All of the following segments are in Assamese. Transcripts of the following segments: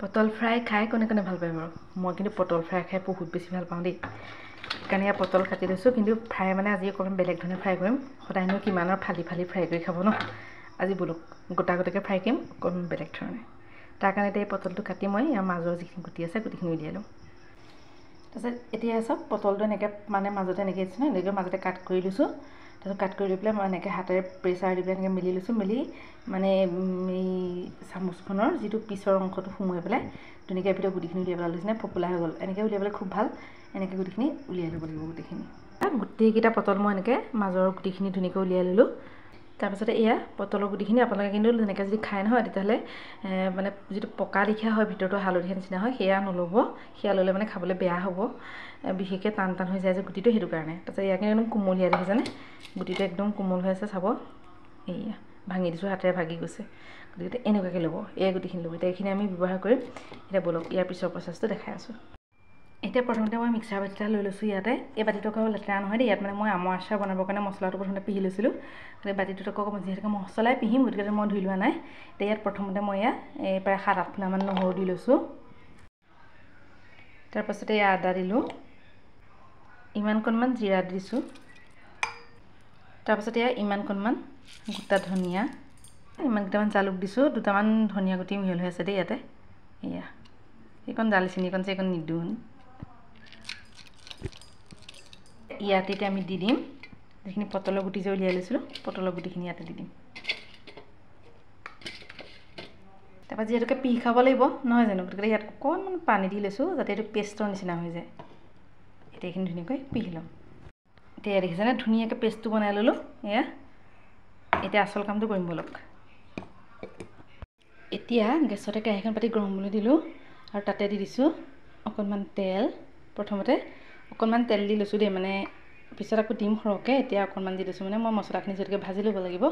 পটল ফ্ৰাই খাই কোনে কোনে ভাল পায় বাৰু মই কিন্তু পটল ফ্ৰাই খাই বহুত বেছি ভাল পাওঁ দেই কাৰণে ইয়াত পটল কাটি লৈছোঁ কিন্তু ফ্ৰাই মানে আজি অকণমান বেলেগ ধৰণে ফ্ৰাই কৰিম সদায়নো কিমানৰ ফালি ফালি ফ্ৰাই কৰি খাব ন আজি বোলো গোটা গোটাকৈ ফ্ৰাই কৰিম অকণমান বেলেগ ধৰণে তাৰ কাৰণে এতিয়া এই পটলটো কাটি মই ইয়াৰ মাজৰ যিখিনি গুটি আছে গুটিখিনি উলিয়াই লওঁ তাৰপিছত এতিয়া চাওক পটলটো এনেকৈ মানে মাজতে এনেকৈ দিছোঁ ন এনেকৈ মাজতে কাট কৰি লৈছোঁ তাৰপিছত কাট কৰি লৈ পেলাই মই এনেকৈ হাতেৰে প্ৰেছাৰ দি পেলাই এনেকৈ মেলি লৈছোঁ মেলি মানে এই চামুচখনৰ যিটো পিছৰ অংশটো সোমোৱাই পেলাই ধুনীয়াকৈ ভিতৰত গুটিখিনি উলিয়াই পেলাই লৈছে ফোপোলা হৈ গ'ল এনেকৈ উলিয়াবলৈ খুব ভাল এনেকৈ গুটিখিনি উলিয়াই ল'ব লাগিব গোটেইকেইটা পটল মই এনেকৈ মাজৰ গুটিখিনি ধুনীয়াকৈ উলিয়াই ল'লোঁ তাৰপিছতে এয়া পটলৰ গুটিখিনি আপোনালোকে কিন্তু তেনেকৈ যদি খায় নহয় তেতিয়াহ'লে মানে যিটো পকা লিখীয়া হয় ভিতৰতো হালধীয়া নিচিনা হয় সেয়া নল'ব সেয়া ল'লে মানে খাবলৈ বেয়া হ'ব বিশেষকৈ টান টান হৈ যায় যে গুটিটো সেইটো কাৰণে তাৰপিছত ইয়াকে একদম কোমলীয়া দেখিছেনে গুটিটো একদম কোমল হৈ আছে চাব এয়া ভাঙি দিছোঁ হাতেৰে ভাগি গৈছে গতিকে এনেকুৱাকৈ ল'ব এই গুটিখিনি ল'ব এতিয়া এইখিনি আমি ব্যৱহাৰ কৰিম এতিয়া ব'লক ইয়াৰ পিছৰ প্ৰচেছটো দেখাই আছোঁ এতিয়া প্ৰথমতে মই মিক্সাৰ বাতি এটা লৈ লৈছোঁ ইয়াতে এই বাতিটো আকৌ লেতেৰা নহয় দেই ইয়াত মানে মই আমৰ আচাৰ বনাবৰ কাৰণে মছলাটো প্ৰথমতে পিহি লৈছিলোঁ গতিকে বাতিটোত আকৌ যিহেতুকে মছলাই পিহিম গতিকে মই ধুই লোৱা নাই এতিয়া ইয়াত প্ৰথমতে মই ইয়াত প্ৰায় 7-8 ফুটামান নহৰু দি লৈছোঁ তাৰপাছতে এয়া আদা দিলোঁ ইমানকণমান জিৰা দিছোঁ তাৰপাছতে এয়া ইমানকণমান গোটা ধনিয়া ইমানকেইটামান জালুক দিছোঁ দুটামান ধনিয়া গুটি মিহল হৈ আছে দেই ইয়াতে এয়া এইকণ দালচেনিকণ যে এইকণ নিদিওঁ ইয়াতে এতিয়া আমি দি দিম যিখিনি পটলৰ গুটি যে উলিয়াই লৈছিলোঁ পটলৰ গুটিখিনি ইয়াতে দি দিম তাৰপৰা যিহেতুকে পিহি খাব লাগিব নহয় জানো গতিকে ইয়াত অকণমান পানী দি লৈছোঁ যাতে এইটো পেষ্টৰ নিচিনা হৈ যায় এতিয়া এইখিনি ধুনীয়াকৈ পিহি ল'ম এতিয়া এয়া দেখিছেনে ধুনীয়াকৈ পেষ্টটো বনাই ল'লোঁ এয়া এতিয়া আচল কামটো কৰিম ব'লক এতিয়া গেছতে কেৰাহীখন পাতি গৰম হ'বলৈ দিলোঁ আৰু তাতে দি দিছোঁ অকণমান তেল প্ৰথমতে অকণমান তেল দি লৈছোঁ দেই মানে পিছত আকৌ দিম সৰহকৈ এতিয়া অকণমান দি দিছোঁ মানে মই মছলাখিনি যিহেতুকে ভাজি ল'ব লাগিব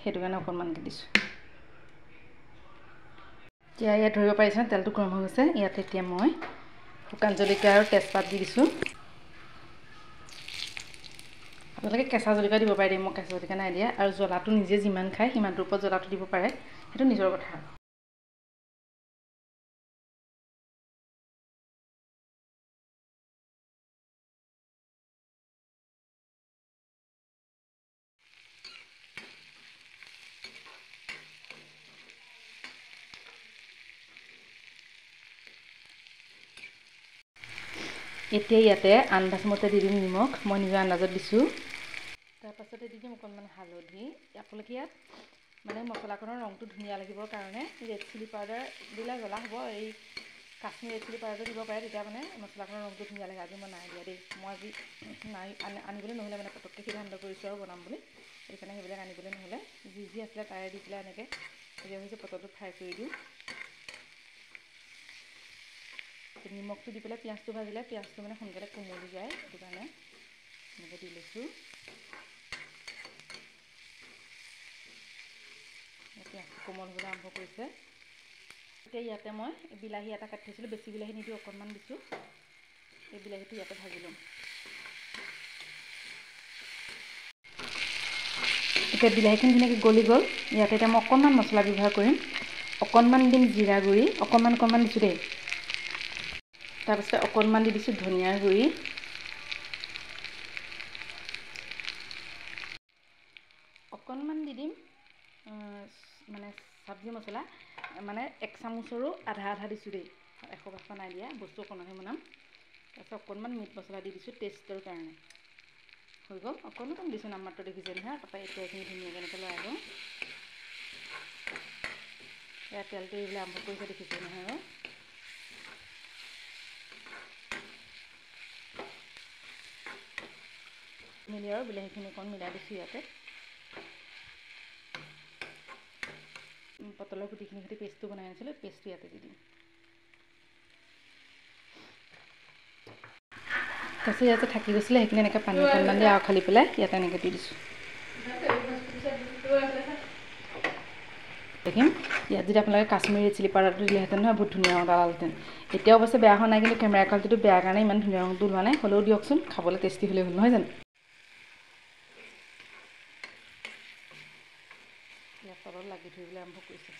সেইটো কাৰণে অকণমানকৈ দিছোঁ এতিয়া ইয়াত ধৰিব পাৰিছে তেলটো গৰম হৈ গৈছে ইয়াত এতিয়া মই শুকান জলকীয়া আৰু তেজপাত দি দিছোঁ আপোনালোকে কেঁচা জলকীয়া দিব পাৰে দেই মই কেঁচা জলকীয়া নাই দিয়া আৰু জ্বলাটো নিজে যিমান খায় সিমানটোৰ ওপৰত জ্বলাটো দিব পাৰে সেইটো নিজৰ কথা এতিয়া ইয়াতে আন্দাজমতে দি দিম নিমখ মই নিজৰ আন্দাজত দিছোঁ তাৰপাছতে দি দিম অকণমান হালধি আপোনালোকে ইয়াত মানে মছলাখনৰ ৰংটো ধুনীয়া লাগিবৰ কাৰণে ৰেড চিলি পাউডাৰ দিলে জ্বলা হ'ব এই কাশ্মীৰ ৰেড চিলি পাউডাৰটো দিব পাৰে তেতিয়া মানে মছলাখনৰ ৰংটো ধুনীয়া লাগে আজি মই নাই দিয়া দেই মই আজি নাই আনিবলৈ নহ'লে মানে পটককৈ সিদ্ধান্ত কৰিছোঁ আৰু বনাম বুলি সেইকাৰণে সেইবিলাক আনিবলৈ নহ'লে যি আছিলে তাৰে দি পেলাই এনেকৈ এতিয়া হৈছে পটলটো ফ্ৰাই কৰি দিওঁ নিমখটো দি পেলাই পিঁয়াজটো ভাজিলে পিঁয়াজটো মানে সোনকালে কোমলি যায় সেইটো কাৰণে এনেকৈ দি লৈছোঁ পিঁয়াজটো কোমল হ'বলৈ আৰম্ভ কৰিছে এতিয়া ইয়াতে মই বিলাহী এটা কাটি থৈছিলোঁ বেছি বিলাহী নিদিওঁ অকণমান দিছোঁ এই বিলাহীটো ইয়াতে ভাজি ল'ম এতিয়া বিলাহীখিনি ধুনীয়াকৈ গলি গ'ল ইয়াতে এতিয়া মই অকণমান মছলা ব্যৱহাৰ কৰিম অকণমান দিম জিৰা গুড়ি অকণমান দিছোঁ দেই তাৰপিছতে অকণমান দি দিছোঁ ধনিয়াৰ গুড়ি অকণমান দি দিম মানে চব্জি মছলা মানে 1 চামুচৰো আধা দিছোঁ দেই 100% নাই দিয়া বস্তু অকণমানহে বনাম তাৰপিছত অকণমান মিট মছলা দি দিছোঁ টেষ্টৰ কাৰণে হৈ গ'ল অকণমান দিছোঁ নামমাত্ৰ দেখিছে নহয় তাৰপৰা এতিয়া এইখিনি ধুনীয়াকৈ এনেকৈ লৰাই লওঁ এয়া তেলটো এইবিলাক আৰম্ভ কৰিছে দেখিছে নহয় আৰু মিলি আৰু বিলাহীখিনি অকণ মিলাই দিছোঁ ইয়াতে পটলৰ গুটিখিনিৰ সৈতে পেষ্টটো বনাই আনিছিলোঁ পেষ্টটো ইয়াতে দি দিম তাৰপিছত ইয়াতে থাকি গৈছিলে সেইখিনি এনেকৈ পানী অকণমান দি আৰু খালি পেলাই ইয়াতে এনেকৈ দি দিছোঁ দেখিম ইয়াত যদি আপোনালোকে কাশ্মীৰী ৰেড চিলি পাউডাৰটো দিলেহেঁতেন নহয় বহুত ধুনীয়া ৰং এটা ওলালহেঁতেন এতিয়া অৱশ্যে বেয়া হোৱা নাই কিন্তু কেমেৰা কোৱালিটিটো বেয়া কাৰণে ইমান ধুনীয়া ৰংটো ওলোৱা নাই হ'লেও দিয়কচোন খাবলৈ টেষ্টি হ'লে হ'ল নহয় জানো ইয়াত তলত লাগি ধৰিবলৈ আৰম্ভ কৰিছে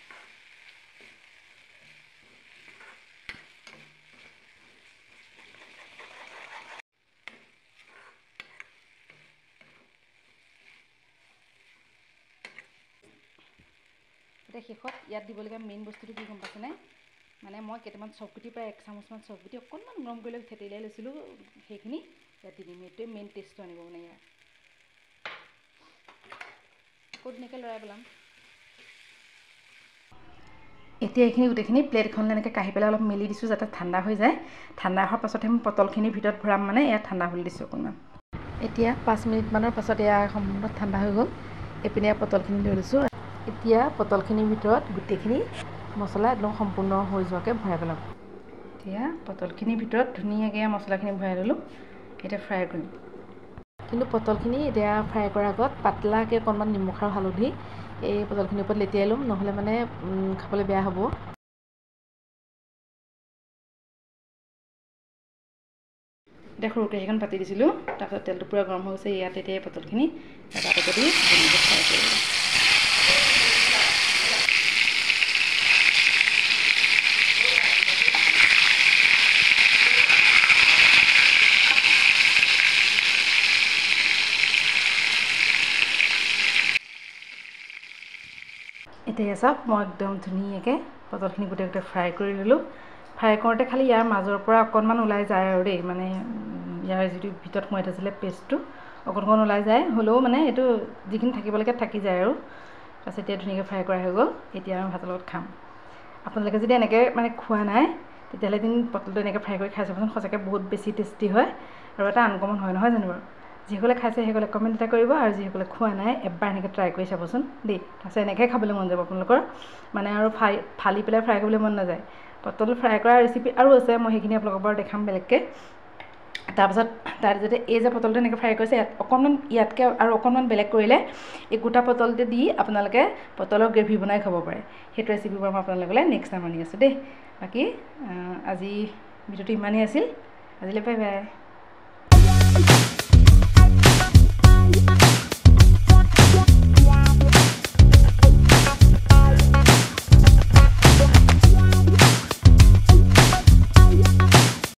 এতিয়া শেষত ইয়াত দিবলগীয়া মেইন বস্তুটো কি গম পাইছেনে মানে মই কেইটামান চকগুটি প্ৰায় 1 চামুচমান চকগুটি অকণমান গৰম কৰি লৈ থেতেলিয়াই লৈছিলোঁ সেইখিনি ইয়াত দি দিম এইটোৱে মেইন টেষ্টটো আনিব মানে ইয়াৰ আকৌ ধুনীয়াকৈ লৰাই পেলাম এতিয়া এইখিনি গোটেইখিনি প্লেট এখনলৈ এনেকৈ কাঢ়ি পেলাই অলপ মেলি দিছোঁ যাতে ঠাণ্ডা হৈ যায় ঠাণ্ডা হোৱাৰ পাছতহে মই পটলখিনিৰ ভিতৰত ভৰাম মানে ইয়াত ঠাণ্ডা হ'বলৈ দিছোঁ অকণমান এতিয়া 5 মিনিটমানৰ পাছত এয়া সম্পূৰ্ণ ঠাণ্ডা হৈ গ'ল এইপিনে পটলখিনি লৈ লৈছোঁ এতিয়া পটলখিনিৰ ভিতৰত গোটেইখিনি মছলা একদম সম্পূৰ্ণ হৈ যোৱাকৈ ভৰাই পেলাম এতিয়া পটলখিনিৰ ভিতৰত ধুনীয়াকৈ মছলাখিনি ভৰাই ল'লোঁ এতিয়া ফ্ৰাই কৰিম কিন্তু পটলখিনি এতিয়া ফ্ৰাই কৰাৰ আগত পাতলাকৈ অকণমান নিমখ আৰু হালধি এই পটলখিনিৰ ওপৰত লেটিয়াই ল'ম নহ'লে মানে খাবলৈ বেয়া হ'ব এতিয়া সৰু কেৰাহীখন পাতি দিছিলোঁ তাৰপিছত তেলটো পূৰা গৰম হৈ গৈছে ইয়াত এতিয়া পটলখিনি এটা এটা দি ধুনীয়াকৈ ফ্ৰাই কৰি ল'ম এতিয়া চাওক মই একদম ধুনীয়াকৈ পটলখিনি গোটেই ফ্ৰাই কৰি ল'লোঁ ফ্ৰাই কৰোঁতে খালি ইয়াৰ মাজৰ পৰা অকণমান ওলাই যায় আৰু দেই মানে ইয়াৰ যিটো ভিতৰত সোমাই থৈছিলে পেষ্টটো অকণ ওলাই যায় হ'লেও মানে এইটো যিখিনি থাকিব লাগে থাকি যায় আৰু তাৰপিছত এতিয়া ধুনীয়াকৈ ফ্ৰাই কৰা হৈ গ'ল এতিয়া আমি ভাতৰ লগত খাম আপোনালোকে যদি এনেকৈ মানে খোৱা নাই তেতিয়াহ'লে এদিন পটলটো এনেকৈ ফ্ৰাই কৰি খাই চাবচোন সঁচাকৈ বহুত বেছি টেষ্টি হয় আৰু এটা আনকমন হয় নহয় জানো বাৰু যিসকলে খাইছে সেইসকলে কমেণ্ট এটা কৰিব আৰু যিসকলে খোৱা নাই এবাৰ এনেকৈ ট্ৰাই কৰি চাবচোন দেই তাৰপিছত এনেকৈ খাবলৈ মন যাব আপোনালোকৰ মানে আৰু ফালি পেলাই ফ্ৰাই কৰিবলৈ মন নাযায় পটল ফ্ৰাই কৰা ৰেচিপি আৰু আছে মই সেইখিনি আপোনালোকৰ বাৰু দেখাম বেলেগকৈ তাৰপিছত তাৰ যদি এই যে পটলটো এনেকৈ ফ্ৰাই কৰিছে অকণমান ইয়াতকৈ আৰু অকণমান বেলেগ কৰিলে এই গোটা পটলটো দি আপোনালোকে পটলৰ গ্ৰেভি বনাই খাব পাৰে সেইটো ৰেচিপি বাৰু মই আপোনালোকলৈ নেক্সট টাইম আনি আছোঁ দেই বাকী আজি ভিডিঅ'টো ইমানেই আছিল আজিলৈ বাই বাই